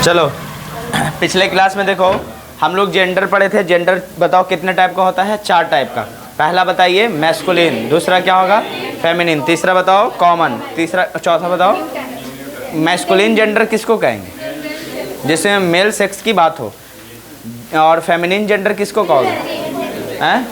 चलो पिछले क्लास में देखो हम लोग जेंडर पढ़े थे। जेंडर बताओ कितने टाइप का होता है? 4 टाइप का। पहला बताइए मैस्कुलिन, दूसरा क्या होगा फेमिनिन, तीसरा बताओ कॉमन, तीसरा चौथा बताओ मैस्कुलिन जेंडर किसको कहेंगे जिसमें मेल सेक्स की बात हो, और फेमिनिन जेंडर किसको कहोगे हैं?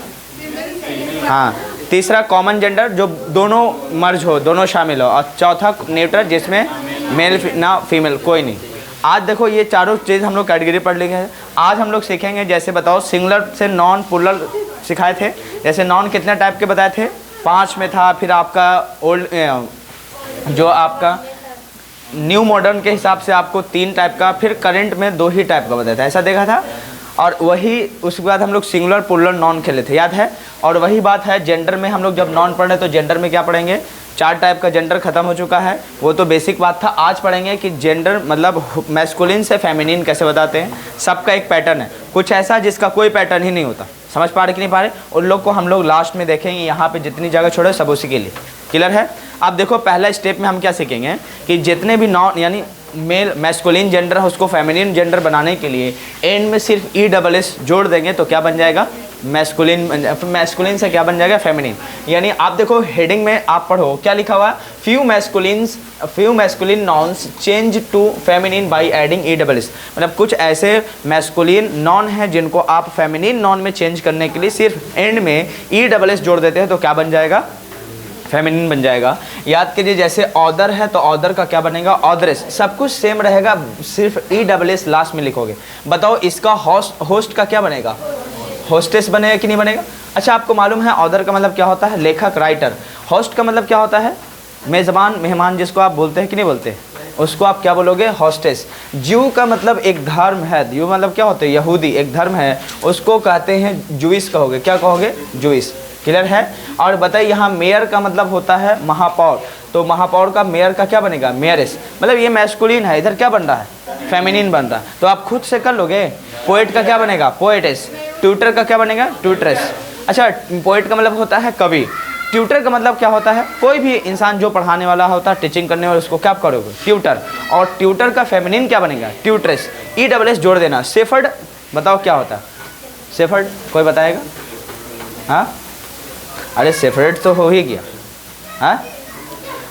हाँ, तीसरा कॉमन जेंडर जो दोनों मर्ज हो, दोनों शामिल हो, और चौथा न्यूट्रल जिसमें मेल ना फीमेल कोई नहीं। आज देखो ये चारों चीज़ हम लोग कैटेगरी पढ़ लेंगे। आज हम लोग सीखेंगे जैसे बताओ सिंगुलर से नॉन प्लुरल सिखाए थे। जैसे नॉन कितने टाइप के बताए थे? 5 में था। फिर आपका ओल्ड जो आपका न्यू मॉडर्न के हिसाब से आपको 3 टाइप का, फिर करंट में 2 ही टाइप का बताया था, ऐसा देखा था। और वही उसके बाद हम लोग सिंगुलर प्लुरल नॉन खेले थे, याद है। और वही बात है जेंडर में हम लोग जब नॉन पढ़े तो जेंडर में क्या पढ़ेंगे? 4 टाइप का जेंडर खत्म हो चुका है, वो तो बेसिक बात था। आज पढ़ेंगे कि जेंडर मतलब मैस्कुलिन से फेमिनिन कैसे बताते हैं। सबका एक पैटर्न है, कुछ ऐसा जिसका कोई पैटर्न ही नहीं होता। समझ पा रहे कि नहीं पा रहे? उन लोग को हम लोग लास्ट में देखेंगे। यहाँ पे जितनी जगह छोड़े सब उसी के लिए क्लियर है। अब देखो पहला स्टेप में हम क्या सीखेंगे कि जितने भी नॉन यानी मेल मैस्कुलिन जेंडर है उसको फेमिनिन जेंडर बनाने के लिए एंड में सिर्फ ESS जोड़ देंगे तो क्या बन जाएगा? मैस्कुलिन। मैस्कुलिन से क्या बन जाएगा? फेमिनिन। यानी आप देखो हेडिंग में आप पढ़ो क्या लिखा हुआ है? Few masculine nouns change to feminine by adding ESS। मतलब कुछ ऐसे मैस्कुलिन नॉन है जिनको आप फेमिनिन नॉन में चेंज करने के लिए सिर्फ एंड में ESS जोड़ देते हैं तो क्या बन जाएगा? फेमिनिन बन जाएगा। याद कीजिए जैसे ऑदर है तो ऑदर का क्या बनेगा? ऑदरेस। सब कुछ सेम रहेगा, सिर्फ ESS लास्ट में लिखोगे। बताओ इसका होस्ट का क्या बनेगा? होस्टेस बनेगा कि नहीं बनेगा? अच्छा आपको मालूम है ऑदर का मतलब क्या होता है? लेखक, राइटर। होस्ट का मतलब क्या होता है? मेज़बान, मेहमान जिसको आप बोलते हैं कि नहीं बोलते, उसको आप क्या बोलोगे? होस्टेस। ज्यू का मतलब एक धर्म है, ज्यू मतलब क्या होता है? यहूदी, एक धर्म है, उसको कहते हैं जूइश कहोगे। क्या कहोगे? जूइश। क्लियर है। और बताइए यहाँ मेयर का मतलब होता है महापौर, तो महापौर का मेयर का क्या बनेगा? मेयरेस। मतलब ये मैस्कुलिन है, इधर क्या बन रहा है? फेमिनिन बन रहा है। तो आप खुद से कर लोगे। पोएट का क्या बनेगा? पोएटेस। ट्यूटर का क्या बनेगा? ट्यूटरेस। अच्छा पोएट का मतलब होता है कवि। ट्यूटर का मतलब क्या होता है? कोई भी इंसान जो पढ़ाने वाला होता है, टीचिंग करने वाला, उसको क्या करोगे? ट्यूटर। और ट्यूटर का फेमिनिन क्या बनेगा? ट्यूटरेस। ESS जोड़ देना। शेफर्ड बताओ क्या होता है? शेफर्ड कोई बताएगा? हाँ अरे सेपरेट तो हो ही गया। हाँ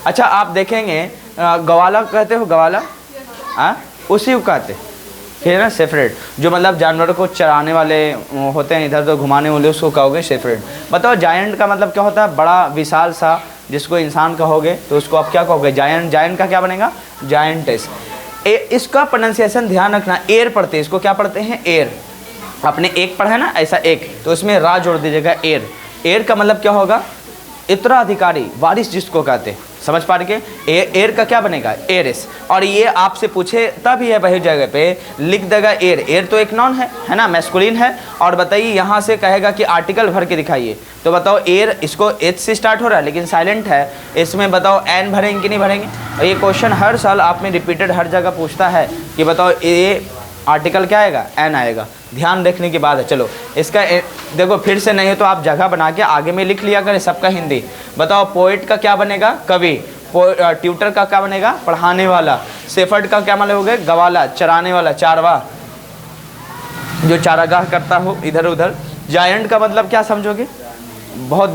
अच्छा आप देखेंगे गवाला कहते हो, गवाला हाँ उसी को कहते ठीक है ना, सेपरेट। जो मतलब जानवरों को चराने वाले होते हैं, इधर उधर घुमाने वाले, उसको कहोगे सेपरेट। बताओ जायंट का मतलब क्या होता है? बड़ा विशाल सा, जिसको इंसान कहोगे तो उसको आप क्या कहोगे? जायंट। जायंट का क्या बनेगा? जायंटेस। इसका प्रोनाउंसिएशन ध्यान रखना, एयर पढ़ते हैं इसको, क्या पढ़ते हैं? एयर। आपने एक पढ़ा है ना ऐसा एक, तो उसमें रा जोड़ दीजिएगा, एयर। एयर का मतलब क्या होगा? उत्तराधिकारी, वारिस जिसको कहते हैं। समझ पा रहे? एयर का क्या बनेगा? एयरेस। और ये आपसे पूछे तब ये वही जगह पे लिख देगा एयर। एयर तो एक नॉन है ना, मैस्कुलिन है। और बताइए यहाँ से कहेगा कि आर्टिकल भर के दिखाइए, तो बताओ एयर, इसको एच से स्टार्ट हो रहा है लेकिन साइलेंट है, इसमें बताओ एन भरेंगे कि नहीं भरेंगे? और ये क्वेश्चन हर साल आप में रिपीटेड हर जगह पूछता है कि बताओ ये आर्टिकल क्या आएगा? एन आएगा। ध्यान रखने की बात है। चलो इसका देखो फिर से नहीं हो तो आप जगह बना के आगे में लिख लिया करें, सबका हिंदी। बताओ पोएट का क्या बनेगा? कवि। ट्यूटर का क्या बनेगा? पढ़ाने वाला। शेफर्ड का क्या मतलब हो गया? गवाला, चराने वाला, चारवा, जो चारागाह करता हो इधर उधर। जायंट का मतलब क्या समझोगे? बहुत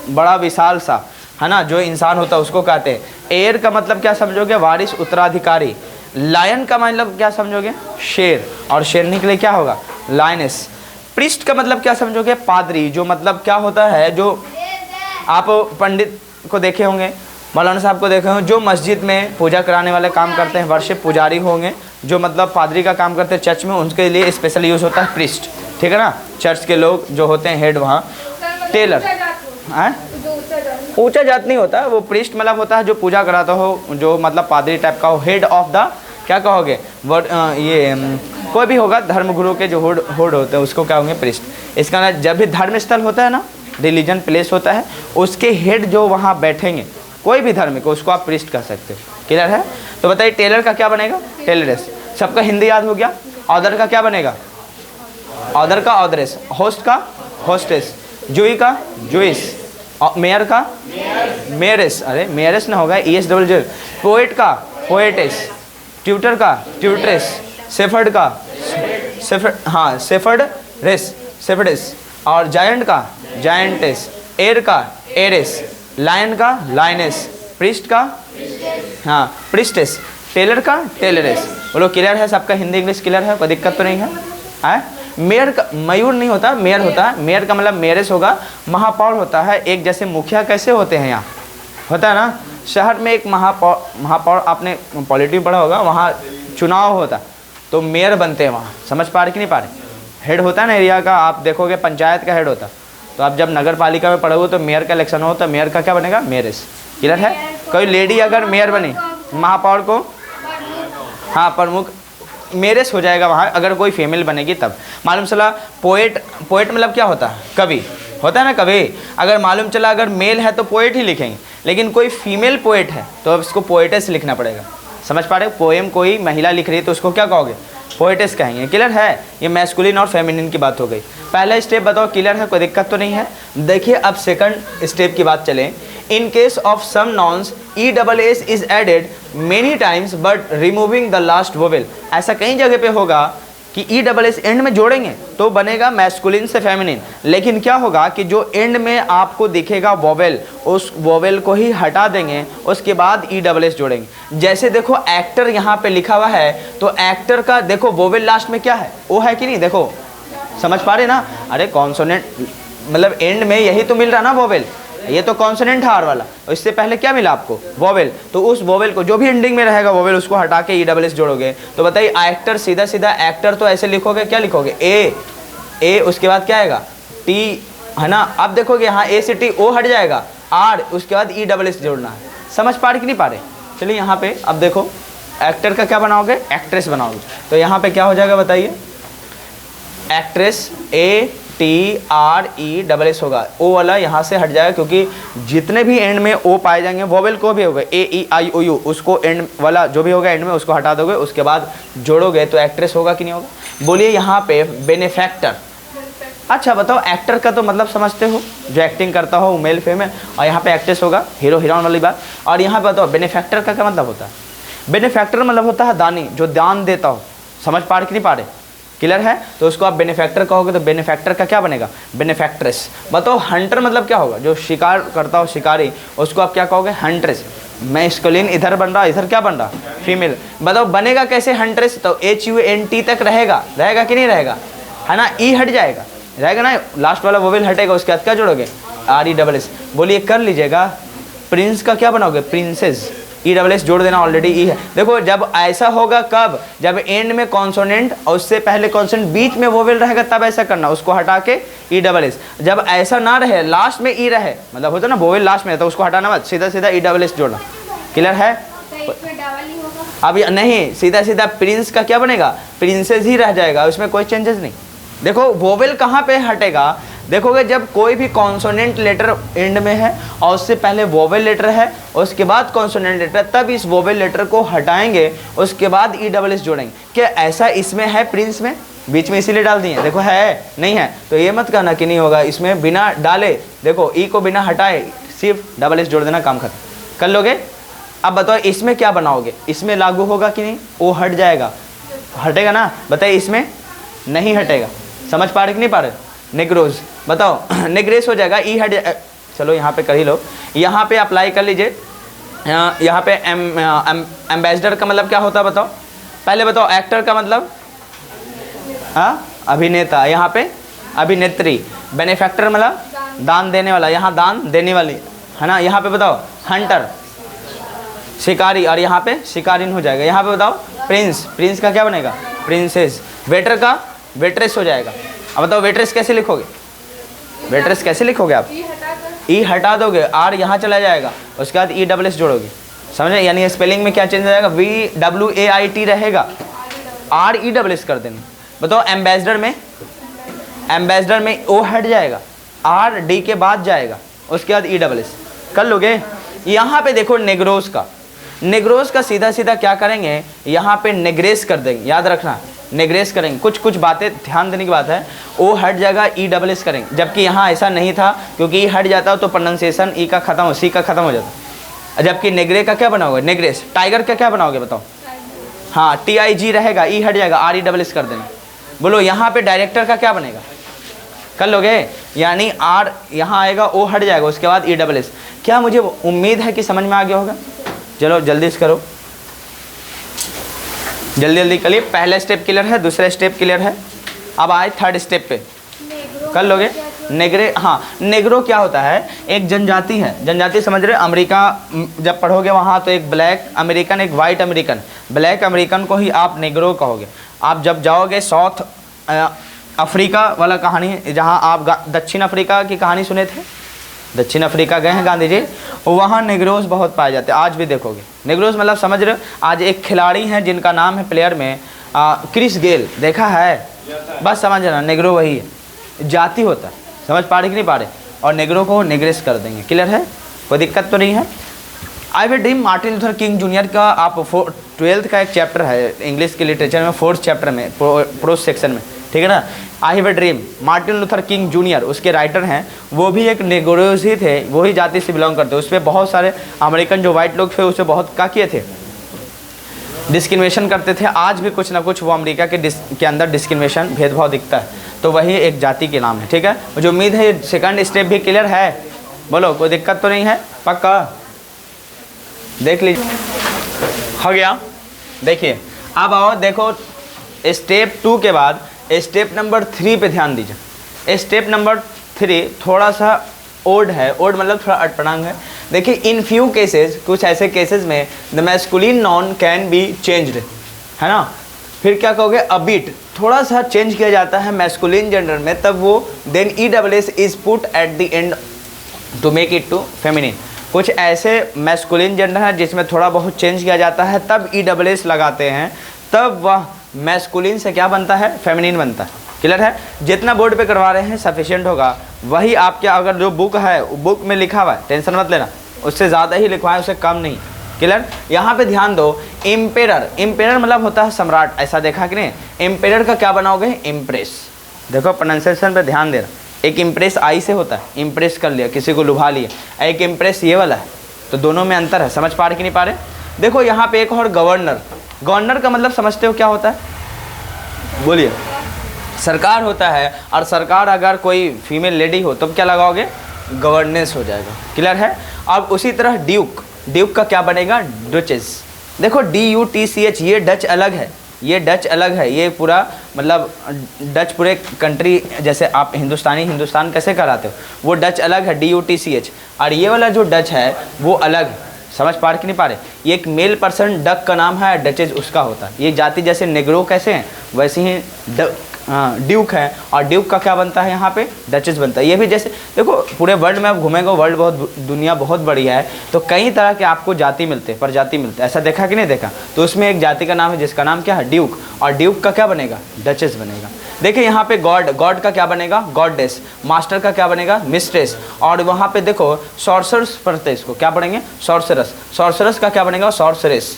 बड़ा विशाल सा, है ना, जो इंसान होता है उसको कहते हैं। एयर का मतलब क्या समझोगे? वारिस, उत्तराधिकारी। लायन का मतलब क्या समझोगे? शेर। और शेरनी के लिए क्या होगा? लायनेस। प्रीस्ट का मतलब क्या समझोगे? पादरी। जो मतलब क्या होता है, जो आप पंडित को देखे होंगे, मौलाना साहब को देखे होंगे, जो मस्जिद में पूजा कराने वाले काम करते हैं, वर्षिप पुजारी होंगे, जो मतलब पादरी का काम करते हैं चर्च में, उनके लिए स्पेशल यूज़ होता है प्रीस्ट। ठीक है ना, चर्च के लोग जो होते हैं हेड वहाँ। टेलर हैं, ऊंचा जात नहीं होता, वो प्रीस्ट मतलब होता है जो पूजा कराता हो, जो मतलब पादरी टाइप का हो, हेड ऑफ द क्या कहोगे? वर्ड ये कोई भी होगा, धर्मगुरु के जो होड होते हैं उसको क्या होंगे? प्रीस्ट। इसका ना जब भी धर्म स्थल होता है ना, रिलीजन प्लेस होता है, उसके हेड जो वहाँ बैठेंगे कोई भी धर्म को, उसको आप प्रीस्ट कह सकते हो। क्लियर है? तो बताइए टेलर का क्या बनेगा? टेलरेस। सबका हिंदी याद हो गया। ऑदर का क्या बनेगा? ऑदर का ऑदरेस। होस्ट का होस्टेस। जुई का जुइस। मेयर का मेयरेस। अरे मेयरेस ना होगा, ESS। पोएट का पोएटेस। ट्यूटर का ट्यूटरेस। सेफर्ड का सेफर्ड, हाँ सेफर्ड रेस, सेफर्डिस। और जायंट का जायंटिस, एर का एरिस, लायन का लायनेस, प्रिस्ट का हाँ प्रिस्टेस, टेलर का टेलरेस। बोलो क्लियर है सबका? हिंदी इंग्लिश क्लियर है? कोई दिक्कत तो नहीं है? मेयर का मयूर नहीं होता, मेयर होता है। मेयर का मतलब मेयरेस होगा। महापौर होता है एक, जैसे मुखिया कैसे होते हैं यहाँ होता है ना, शहर में एक महापौर आपने पॉलिटी पढ़ा होगा, वहाँ चुनाव होता तो मेयर बनते हैं वहाँ। समझ पा रहे कि नहीं पा रहे? हेड होता है ना एरिया का, आप देखोगे पंचायत का हेड होता, तो आप जब नगर पालिका में पढ़ोगे तो मेयर का इलेक्शन हो तो मेयर का क्या बनेगा? मेयरेस। क्लियर है? कोई लेडी अगर मेयर बनी, महापौर को हाँ प्रमुख, मेयरेस हो जाएगा वहाँ। अगर कोई फीमेल बनेगी तब। मालूम चला पोएट, पोएट मतलब क्या होता है? कवि होता है ना, कवि। अगर मालूम चला अगर मेल है तो पोएट ही लिखेंगे, लेकिन कोई फीमेल पोएट है तो अब इसको पोएटेस लिखना पड़ेगा। समझ पा रहे हो? पोएम कोई महिला लिख रही है तो उसको क्या कहोगे? पोएटेस कहेंगे। क्लियर है? ये मैस्कुलिन और फेमिनिन की बात हो गई। पहला स्टेप बताओ क्लियर है? कोई दिक्कत तो नहीं है? देखिए अब सेकंड स्टेप की बात चलें। In case of some nouns E double S is added many times but removing the last vowel. ऐसा कई जगह पे होगा कि ई डबल एस एंड में जोड़ेंगे तो बनेगा मैस्कुलिन से फेमिनिन, लेकिन क्या होगा कि जो एंड में आपको दिखेगा वोवेल, उस वोवेल को ही हटा देंगे, उसके बाद ई डबल एस जोड़ेंगे। जैसे देखो एक्टर यहाँ पे लिखा हुआ है तो एक्टर का देखो वोवेल लास्ट में क्या है? ओ है कि नहीं? देखो समझ पा रहे ना? अरे कॉन्सोनेंट मतलब एंड में यही तो मिल रहा ना वोवेल, ये तो कॉन्सोनेंट है आर वाला, और इससे पहले क्या मिला आपको? वोवेल। तो उस वोवेल को जो भी एंडिंग में रहेगा वोवेल उसको हटा के ई डबल एस जोड़ोगे। तो बताइए एक्टर, सीधा सीधा एक्टर तो ऐसे लिखोगे, क्या लिखोगे? ए उसके बाद क्या आएगा? टी, है ना? अब देखोगे यहाँ ए से टी ओ हट जाएगा, आर उसके बाद ई डबल एस जोड़ना है। समझ पा रहे कि नहीं पा रहे? चलिए यहाँ पे अब देखो एक्टर का क्या बनाओगे? एक्ट्रेस बनाओगे। तो यहाँ पे क्या हो जाएगा बताइए? Actress A T R E double S होगा, ओ वाला यहाँ से हट जाएगा क्योंकि जितने भी एंड में ओ पाए जाएंगे वोवेल को भी होगा ए ई आई ओ यू, उसको एंड वाला जो भी होगा एंड में उसको हटा दोगे, उसके बाद जोड़ोगे तो एक्ट्रेस होगा कि नहीं होगा? बोलिए यहाँ पे बेनिफैक्टर। अच्छा बताओ एक्टर का तो मतलब समझते हो, जो एक्टिंग करता हो मेल फीमेल, और यहाँ पे एक्ट्रेस होगा हीरो हीरोइन वाली बात। और यहाँ पे बताओ बेनिफैक्टर का क्या मतलब होता है? बेनिफैक्टर मतलब होता है दानी, जो दान देता हो। समझ पा रहे कि नहीं पा रहे? क्लियर है? तो उसको आप बेनिफैक्टर कहोगे तो बेनिफैक्टर का क्या बनेगा? बेनिफैक्ट्रेस। बताओ हंटर मतलब क्या होगा? जो शिकार करता हो, शिकारी, उसको आप क्या कहोगे? हंट्रेस। मैस्कुलिन इधर बन रहा, इधर क्या बन रहा? फीमेल। बताओ बनेगा कैसे हंट्रेस? तो HUNT तक रहेगा, रहेगा कि नहीं रहेगा? है ना? ई हट जाएगा, रहेगा ना, लास्ट वाला वोवेल हटेगा, उसके बाद क्या जोड़ोगे? R E double S. बोलिए कर लीजिएगा। प्रिंस का क्या बनाओगे? प्रिंसेस। ई डबल एस जोड़ देना, ऑलरेडी ई है। देखो जब ऐसा होगा कब? जब एंड में कॉन्सोनेंट और उससे पहले कॉन्सोनेंट बीच में वोवेल रहेगा तब ऐसा करना, उसको हटा के ई डबल एस। जब ऐसा ना रहे, लास्ट में ई रहे, मतलब होता है ना वोवेल लास्ट में, तो उसको हटाना मत, सीधा सीधा ई डबल एस जोड़ना। क्लियर है? अब नहीं, सीधा सीधा प्रिंस का क्या बनेगा? प्रिंसेस ही रह जाएगा, उसमें कोई चेंजेस नहीं। देखो वोवेल कहाँ पे हटेगा? देखोगे जब कोई भी कॉन्सोनेंट लेटर एंड में है और उससे पहले वोवेल लेटर है, उसके बाद कॉन्सोनेंट लेटर, तब इस वोवेल लेटर को हटाएंगे, उसके बाद ई डबल एस जोड़ेंगे। क्या ऐसा इसमें है प्रिंस में? बीच में इसीलिए डाल दिए। देखो है नहीं है तो ये मत कहना कि नहीं होगा, इसमें बिना डाले देखो ई को बिना हटाए सिर्फ डबल एस जोड़ देना, काम खत्म। कर लोगे? अब बताओ इसमें क्या बनाओगे? इसमें लागू होगा कि नहीं? वो हट जाएगा, हटेगा ना? बताइए इसमें नहीं हटेगा। समझ पा रहे कि नहीं पा रहे? नेग्रोज बताओ नेग्रेस हो जाएगा, ई हट चलो यहाँ पे कर ही लो, यहाँ पे अप्लाई कर लीजिए। यहाँ पे एम्बेसडर का मतलब क्या होता है बताओ? पहले बताओ एक्टर का मतलब? हाँ अभिनेता, यहाँ पे अभिनेत्री। बेनिफैक्टर मतलब दान देने वाला, यहाँ दान देने वाली, है ना? यहाँ पे बताओ हंटर शिकारी, और यहाँ पे शिकारिन हो जाएगा। यहाँ पे बताओ प्रिंस, प्रिंस का क्या बनेगा? प्रिंसेस। वेटर का वेट्रेस हो जाएगा। अब बताओ वेट्रेस कैसे लिखोगे? वेट्रेस कैसे लिखोगे आप? ई हटा दोगे, आर यहाँ चला जाएगा, उसके बाद ई डबल एस जोड़ोगे। समझे? यानी स्पेलिंग में क्या चेंज हो जाएगा? VWAIT रहेगा, आर ई डबल एस कर देना। बताओ एम्बेसडर में? एम्बेसडर में ओ हट जाएगा, आर डी के बाद जाएगा, उसके बाद ई डबल एस। कर लोगे? यहाँ पे देखो नेग्रोस का, नेग्रोस का सीधा सीधा क्या करेंगे? यहाँ पे नेग्रेस कर देंगे, याद रखना नेग्रेस करेंगे। कुछ कुछ बातें ध्यान देने की बात है, ओ हट जाएगा, ई डबल एस करेंगे, जबकि यहाँ ऐसा नहीं था, क्योंकि ई हट जाता तो प्रोनाउंसिएशन ई का खत्म, सी का खत्म हो जाता। जबकि नेग्रे का क्या बनाओगे? नेग्रेस। टाइगर का क्या बनाओगे बताओ? हाँ TIG रहेगा, ई हट जाएगा, RESS कर देना। बोलो यहाँ पे डायरेक्टर का क्या बनेगा, कर लोगे, यानी R यहाँ आएगा, O हट जाएगा, उसके बाद ESS। क्या मुझे उम्मीद है कि समझ में आ गया होगा। चलो जल्दी से करो, जल्दी जल्दी करिए। पहला स्टेप क्लियर है, दूसरा स्टेप क्लियर है, अब आए थर्ड स्टेप पे, कर लोगे। नेग्रे, हाँ नेग्रो क्या होता है, एक जनजाति है, जनजाति समझ रहे। अमेरिका जब पढ़ोगे वहाँ तो एक ब्लैक अमेरिकन, एक वाइट अमेरिकन, ब्लैक अमेरिकन को ही आप नेग्रो कहोगे। आप जब जाओगे साउथ अफ्रीका वाला कहानी, जहाँ आप दक्षिण अफ्रीका की कहानी सुने थे, दक्षिण अफ्रीका गए हैं गांधी जी, वहाँ नेग्रोस बहुत पाए जाते हैं, आज भी देखोगे। नेग्रोस मतलब समझ रहे हो, आज एक खिलाड़ी हैं जिनका नाम है प्लेयर में क्रिस गेल, देखा है, बस समझ रहा, नेग्रो वही है, जाति होता है, समझ पा रहे कि नहीं पा रहे। और नेग्रो को नेग्रेस कर देंगे, क्लियर है, कोई दिक्कत तो नहीं है। I will dream Martin Luther king junior का आप 12th का एक चैप्टर है इंग्लिश के लिटरेचर में, 4th चैप्टर में, प्रोस सेक्शन में, ठीक है ना। I have a dream, Martin Luther king junior उसके राइटर हैं, वो भी एक नेग्रोस ही थे, वही जाति से बिलोंग करते। उस पर बहुत सारे अमेरिकन जो वाइट लोग थे उससे बहुत क्या किए थे, डिस्क्रिमिनेशन करते थे। आज भी कुछ ना कुछ वो अमेरिका के अंदर डिस्क्रिमिनेशन, भेदभाव दिखता है, तो वही एक जाति के नाम है, ठीक है। मुझे उम्मीद है ये सेकंड स्टेप भी क्लियर है, बोलो कोई दिक्कत तो नहीं है, पक्का देख लीजिए, हो गया। देखिए अब आओ, देखो स्टेप 2 के बाद स्टेप नंबर 3 पे ध्यान दीजिए। स्टेप नंबर 3 थोड़ा सा ओड है, ओड मतलब थोड़ा अटपटांग है। देखिए इन फ्यू केसेस, कुछ ऐसे केसेस में the masculine noun can be changed, है ना। फिर क्या कहोगे, अ बिट, थोड़ा सा चेंज किया जाता है मैस्कुलिन जेंडर में, तब वो then ESS is put at the end to make it to feminine. कुछ ऐसे मैस्कुलिन जेंडर है जिसमें थोड़ा बहुत चेंज किया जाता है, तब ESS लगाते हैं, तब वह मैस्कुलिन से क्या बनता है, फेमिनिन बनता है, क्लियर है। जितना बोर्ड पे करवा रहे हैं सफिशिएंट होगा, वही आपके अगर जो बुक है, बुक में लिखा हुआ है, टेंशन मत लेना, उससे ज़्यादा ही लिखवाएं, उससे कम नहीं, क्लियर। यहाँ पे ध्यान दो, इम्पेरर, इम्पेरर मतलब होता है सम्राट, ऐसा देखा कि नहीं। इम्पेरर का क्या बनाओगे, इम्प्रेस, देखो प्रोनाउंसिएशन पे ध्यान देना। एक इम्प्रेस आई से होता है, इम्प्रेस कर लिया, किसी को लुभा लिया, एक इम्प्रेस ये वाला है, तो दोनों में अंतर है, समझ पा रहे कि नहीं पा रहे। देखो यहाँ पे एक और गवर्नर, गवर्नर का मतलब समझते हो क्या होता है, बोलिए, सरकार होता है। और सरकार अगर कोई फीमेल लेडी हो तब क्या लगाओगे, गवर्नेंस हो जाएगा, क्लियर है। अब उसी तरह ड्यूक, ड्यूक का क्या बनेगा, डचेस। देखो DUTCH, ये डच अलग है, ये डच अलग है, ये पूरा मतलब डच पूरे कंट्री, जैसे आप हिंदुस्तानी हिंदुस्तान कैसे कराते हो, वो डच अलग है DUTCH, और ये वाला जो डच है वो अलग है, समझ पा रहे कि नहीं पा रहे। ये एक मेल पर्सन डक का नाम है, डचेज उसका होता है। ये जाति जैसे नेग्रो कैसे हैं वैसे ही ड्यूक है, और ड्यूक का क्या बनता है यहाँ पे, डचेज बनता है। ये भी जैसे देखो पूरे वर्ल्ड में आप घूमेंगे, वर्ल्ड बहुत, दुनिया बहुत बढ़िया है, तो कई तरह के आपको जाति मिलते हैं, प्रजाति मिलते हैं, ऐसा देखा कि नहीं देखा। तो उसमें एक जाति का नाम है जिसका नाम क्या है, ड्यूक, और ड्यूक का क्या बनेगा, डचेस बनेगा। देखिए यहाँ पे गॉड, गॉड का क्या बनेगा, गॉडेस। मास्टर का क्या बनेगा, मिस्ट्रेस। और वहाँ पे देखो सॉर्सरस पढ़ते, इसको क्या पढ़ेंगे, सॉर्सरस। सॉर्सरस का क्या बनेगा, सॉर्सरेस,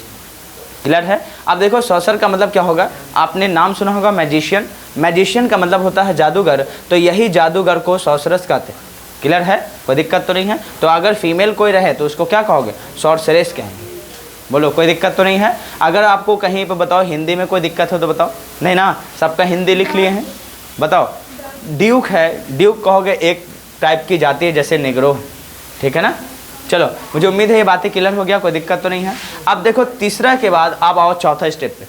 क्लियर है। अब देखो सॉर्सर का मतलब क्या होगा, आपने नाम सुना होगा मैजिशियन, मैजिशियन का मतलब होता है जादूगर, तो यही जादूगर को सॉर्सरस कहते हैं, क्लियर है, कोई दिक्कत तो नहीं है। तो अगर फीमेल कोई रहे तो उसको क्या कहोगे, सॉर्सरेस कहेंगे, बोलो कोई दिक्कत तो नहीं है। अगर आपको कहीं पे बताओ हिंदी में कोई दिक्कत हो तो बताओ, नहीं ना, सबका हिंदी लिख लिए हैं, बताओ। ड्यूक है, ड्यूक कहोगे एक टाइप की जाति है जैसे नेग्रो है, ठीक है ना। चलो मुझे उम्मीद है ये बातें क्लियर हो गया, कोई दिक्कत तो नहीं है। अब देखो तीसरा के बाद आप आओ चौथा स्टेप पे,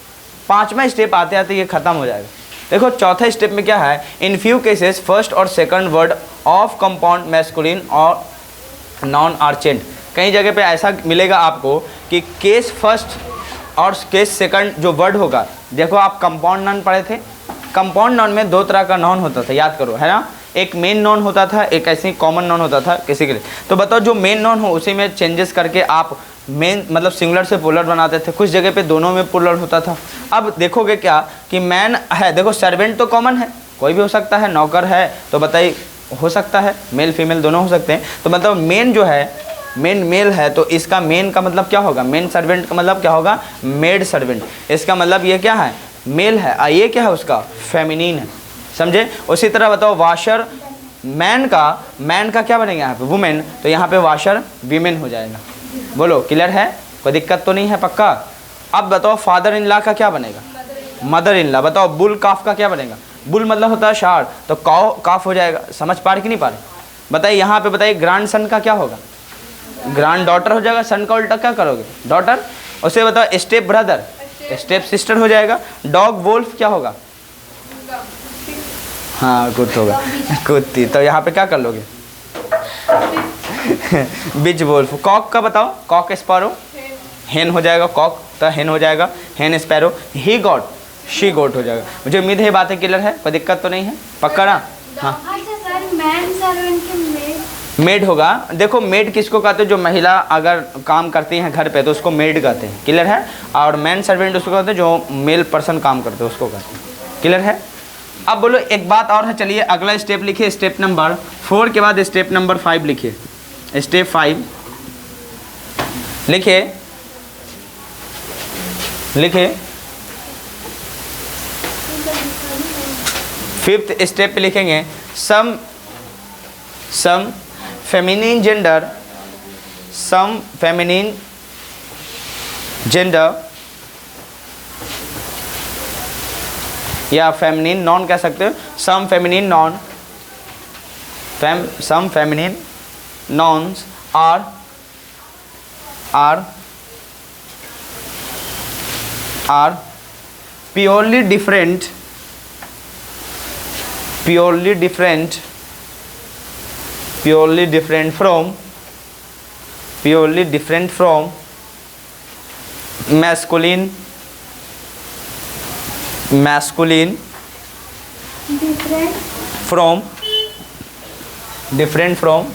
पांचवा स्टेप आते आते ये खत्म हो जाएगा। देखो चौथा स्टेप में क्या है, इन फ्यू केसेस फर्स्ट और second word of compound masculine और नॉन आर चेंज्ड। कई जगह पे ऐसा मिलेगा आपको कि केस फर्स्ट और केस सेकंड जो वर्ड होगा, देखो आप कंपाउंड नॉन पढ़े थे, कंपाउंड नॉन में दो तरह का नॉन होता था, याद करो, है ना। एक मेन नॉन होता था, एक ऐसे कॉमन नॉन होता था किसी के लिए। तो बताओ जो मेन नॉन हो उसी में चेंजेस करके आप मेन मतलब सिंगुलर से पुलर बनाते थे, कुछ जगह पे दोनों में पुलर होता था। अब देखोगे क्या कि मैन है, देखो सर्वेंट तो कॉमन है, कोई भी हो सकता है, नौकर है तो बताइए हो सकता है, मेल फीमेल दोनों हो सकते हैं। तो मतलब मेन जो है, मेन मेल है, तो इसका मेन का मतलब क्या होगा, मेन सर्वेंट का मतलब क्या होगा, मेड सर्वेंट। इसका मतलब ये क्या है, मेल है, और ये क्या है उसका, फेमिनिन है, समझे। उसी तरह बताओ वाशर, मैन का क्या बनेगा यहाँ पे, वुमेन, तो यहाँ पे वाशर वीमेन हो जाएगा। बोलो क्लियर है, कोई दिक्कत तो नहीं है, पक्का। अब बताओ फादर इन लॉ का क्या बनेगा? Mother in law. बताओ बुल काफ का क्या बनेगा? बुल मतलब होता है षाঁढ़, तो काउ काफ हो जाएगा। समझ पा रहे कि नहीं पा रहे? बताइए यहाँ पे बताइए ग्रैंड सन का क्या होगा? ग्रैंड डॉटर हो जाएगा। सन का उल्टा क्या करोगे? डॉटर। उसे बताओ स्टेप ब्रदर, स्टेप सिस्टर हो जाएगा। डॉग वोल्फ क्या होगा? हाँ कुत्त होगा, कुत्ती। तो यहाँ पे क्या कर लोगे? बिच वोल्फ। कॉक का बताओ? कॉक स्पैरो, हेन हो जाएगा। कॉक तो हेन हो जाएगा, हेन स्पैरो। ही गॉट, शी गोट हो जाएगा। मुझे उम्मीद है ये बातें क्लियर है, कोई दिक्कत तो नहीं है? पक्का ना? हाँ मेड होगा। देखो मेड किसको कहते हैं? जो महिला अगर काम करती हैं घर पे तो उसको मेड कहते हैं। क्लियर है? और मैन सर्वेंट उसको कहते हैं जो मेल पर्सन काम करते हैं उसको कहते हैं। क्लियर है? अब बोलो एक बात और है। चलिए अगला स्टेप लिखिए, स्टेप नंबर 4 के बाद स्टेप नंबर 5 लिखिए। स्टेप 5 लिखिए, लिखिए। 5th स्टेप पे लिखेंगे some feminine gender, some feminine gender या फेमिनिन नॉन कह सकते हो। Some feminine noun, some feminine nouns are purely different from masculine different from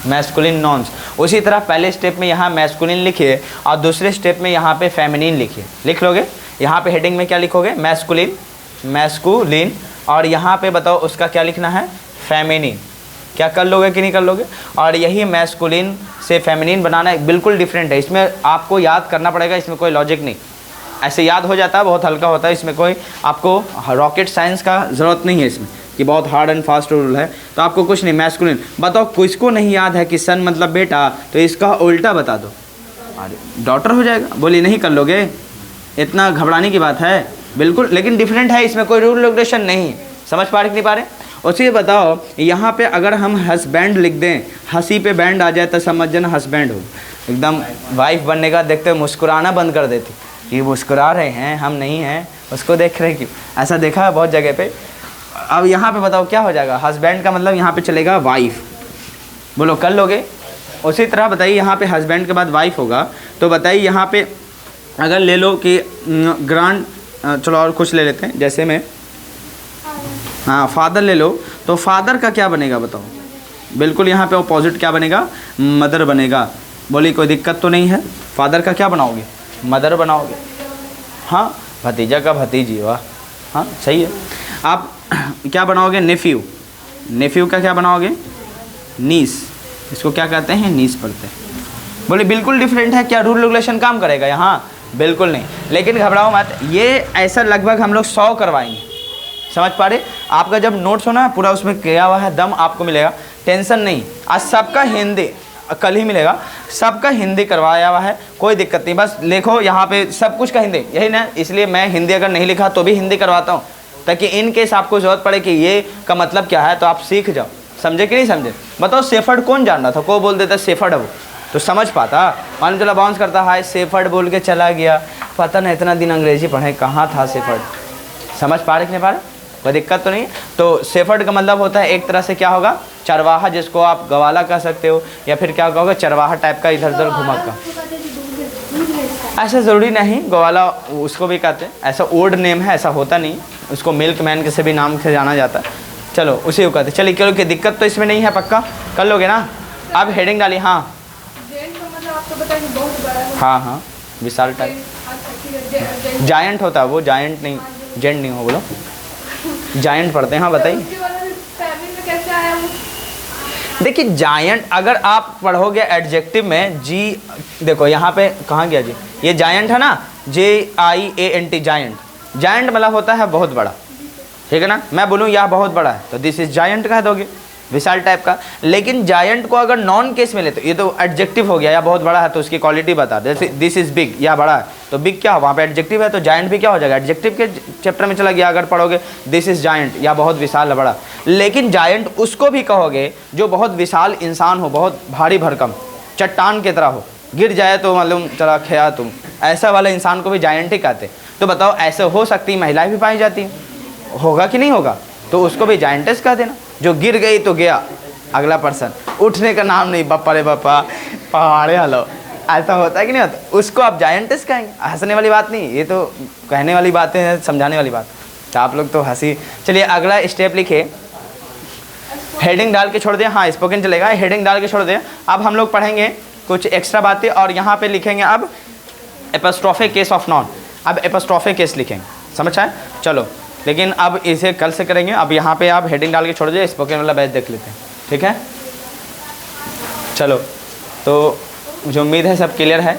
masculine nouns। उसी तरह पहले स्टेप में यहाँ मैस्कुलिन लिखिए और दूसरे स्टेप में यहाँ पे फेमिनिन लिखिए। लिख लोगे? यहाँ पे हेडिंग में क्या लिखोगे? मैस्कुलिन। और यहाँ पे बताओ उसका क्या लिखना है? फेमिनिन। क्या कर लोगे कि नहीं कर लोगे? और यही मैस्कुलिन से फेमिनिन बनाना बिल्कुल डिफरेंट है। इसमें आपको याद करना पड़ेगा, इसमें कोई लॉजिक नहीं, ऐसे याद हो जाता है, बहुत हल्का होता है। इसमें कोई आपको रॉकेट साइंस का ज़रूरत नहीं है इसमें कि बहुत हार्ड एंड फास्ट रूल है। तो आपको कुछ नहीं, मैस्कुलिन। बताओ किसको नहीं याद है कि सन मतलब बेटा, तो इसका उल्टा बता दो, अरे डॉटर हो जाएगा। बोली नहीं कर लोगे? इतना घबराने की बात है? बिल्कुल, लेकिन डिफरेंट है, इसमें कोई रूल रेगुलेशन नहीं। समझ पा रहे कि नहीं पा रहे? उसी बताओ यहाँ पे अगर हम हस्बैंड लिख दें, हंसी पे बैंड आ जाए तो समझ जाना हस्बैंड हो। एकदम वाइफ बनने का देखते मुस्कुराना बंद कर देती, ये मुस्कुरा रहे हैं हम नहीं हैं, उसको देख रहे क्यों? ऐसा देखा है बहुत जगह पे। अब यहाँ पे बताओ क्या हो जाएगा? हस्बैंड का मतलब यहाँ पे चलेगा वाइफ। बोलो कर लोगे? उसी तरह बताइए यहाँ पे हस्बैंड के बाद वाइफ होगा, तो बताइए यहाँ पे अगर ले लो कि ग्रांड, चलो और कुछ ले लेते हैं, जैसे मैं हाँ फादर ले लो, तो फादर का क्या बनेगा बताओ? बिल्कुल यहाँ पे अपोजिट क्या बनेगा? मदर बनेगा। बोली कोई दिक्कत तो नहीं है? फादर का क्या बनाओगे? मदर बनाओगे। हाँ भतीजा का भतीजी, वाह, हाँ सही है। आप क्या बनाओगे? नेफ्यू। नेफ्यू का क्या बनाओगे? नीस। इसको क्या कहते हैं? नीस पढ़ते हैं। बोले बिल्कुल डिफरेंट है, क्या रूल रेगुलेशन काम करेगा यहाँ? बिल्कुल नहीं। लेकिन घबराओ मत, ये ऐसा लगभग हम लोग 100 करवाएंगे। समझ पा रहे? आपका जब नोट्स हो ना पूरा उसमें किया हुआ है, दम आपको मिलेगा, टेंशन नहीं। आज सबका हिंदी, कल ही मिलेगा, सबका हिंदी करवाया हुआ है, कोई दिक्कत नहीं। बस देखो यहाँ पे सब कुछ का हिंदी, यही ना, इसलिए मैं हिंदी अगर नहीं लिखा तो भी हिंदी करवाता हूँ, ताकि इन केस आपको ज़रूरत पड़े कि ये का मतलब क्या है तो आप सीख जाओ। समझे कि नहीं समझे? बताओ सेफर्ड कौन जान रहा था? कोई बोल देता सेफर्ड है वो तो समझ पाता। मान चला बाउंस करता है सेफर्ड बोल के चला गया, पता नहीं इतना दिन अंग्रेजी पढ़े कहाँ था सेफर्ड। समझ पा रहे कि नहीं पा रहे? कोई दिक्कत तो नहीं। तो सेफर्ड का मतलब होता है एक तरह से क्या होगा? चरवाहा, जिसको आप गवाला कह सकते हो, या फिर क्या कहोगे? चरवाहा टाइप का, इधर उधर घुमा का। ऐसा ज़रूरी नहीं, गवाला उसको भी कहते हैं, ऐसा ओल्ड नेम है, ऐसा होता नहीं। उसको मिल्क मैन के से भी नाम से जाना जाता है। चलो उसी को कहते हैं। चलिए चलो, कि दिक्कत तो इसमें नहीं है, पक्का कर लोगे ना? अब हेडिंग डाली। हाँ हाँ हाँ, विशाल टाइप, जायंट होता है वो, जायंट नहीं, जेंट नहीं हो, बोलो जायंट पढ़ते हैं। हाँ बताइए। देखिए जायंट अगर आप पढ़ोगे एडजेक्टिव में, जी देखो यहाँ पे कहाँ गया जी, ये जायंट है ना, JIANT, जायंट। जायंट मतलब होता है बहुत बड़ा, ठीक है ना? मैं बोलूँ यह बहुत बड़ा है तो दिस इज जायंट कह दोगे। विशाल टाइप का। लेकिन जायंट को अगर नॉन केस में ले तो ये तो एडजेक्टिव हो गया, या बहुत बड़ा है तो उसकी क्वालिटी बता, जैसे दिस इज बिग, या बड़ा है तो बिग क्या हो, वहाँ पे एडजेक्टिव है, तो जायंट भी क्या हो जाएगा, एडजेक्टिव के चैप्टर में चला गया। अगर पढ़ोगे दिस इज जायंट, या बहुत विशाल है, बड़ा। लेकिन जायंट उसको भी कहोगे जो बहुत विशाल इंसान हो, बहुत भारी भरकम चट्टान की तरह हो, गिर जाए तो मालूम चला खया तुम, ऐसा वाला इंसान को भी जायंट ही कहते। तो बताओ ऐसे हो सकती महिलाएं भी पाई जाती हैं, होगा कि नहीं होगा, तो उसको भी जायंटेस कह देना। जो गिर गई तो गया अगला पर्सन, उठने का नाम नहीं, बप्पा रे बप्पा पहाड़े हलो, ऐसा होता है कि नहीं होता, उसको आप जायंटेस कहेंगे। हंसने वाली बात नहीं, ये तो कहने वाली बातें हैं, समझाने वाली बात। तो आप लोग तो हंसी। चलिए अगला स्टेप लिखिए, हेडिंग डाल के छोड़ दें, हाँ स्पोकन चलेगा, हेडिंग डाल के छोड़ दें। अब हम लोग पढ़ेंगे कुछ एक्स्ट्रा बातें, और यहाँ पे लिखेंगे अब एपोस्ट्रोफे केस ऑफ नाउन। अब एपोस्ट्रोफे केस लिखेंगे, समझ आए। चलो लेकिन अब इसे कल से करेंगे। अब यहाँ पे आप हेडिंग डाल के छोड़ दीजिए, स्पोकन वाला बैच देख लेते हैं, ठीक है। चलो तो मुझे उम्मीद है सब क्लियर है।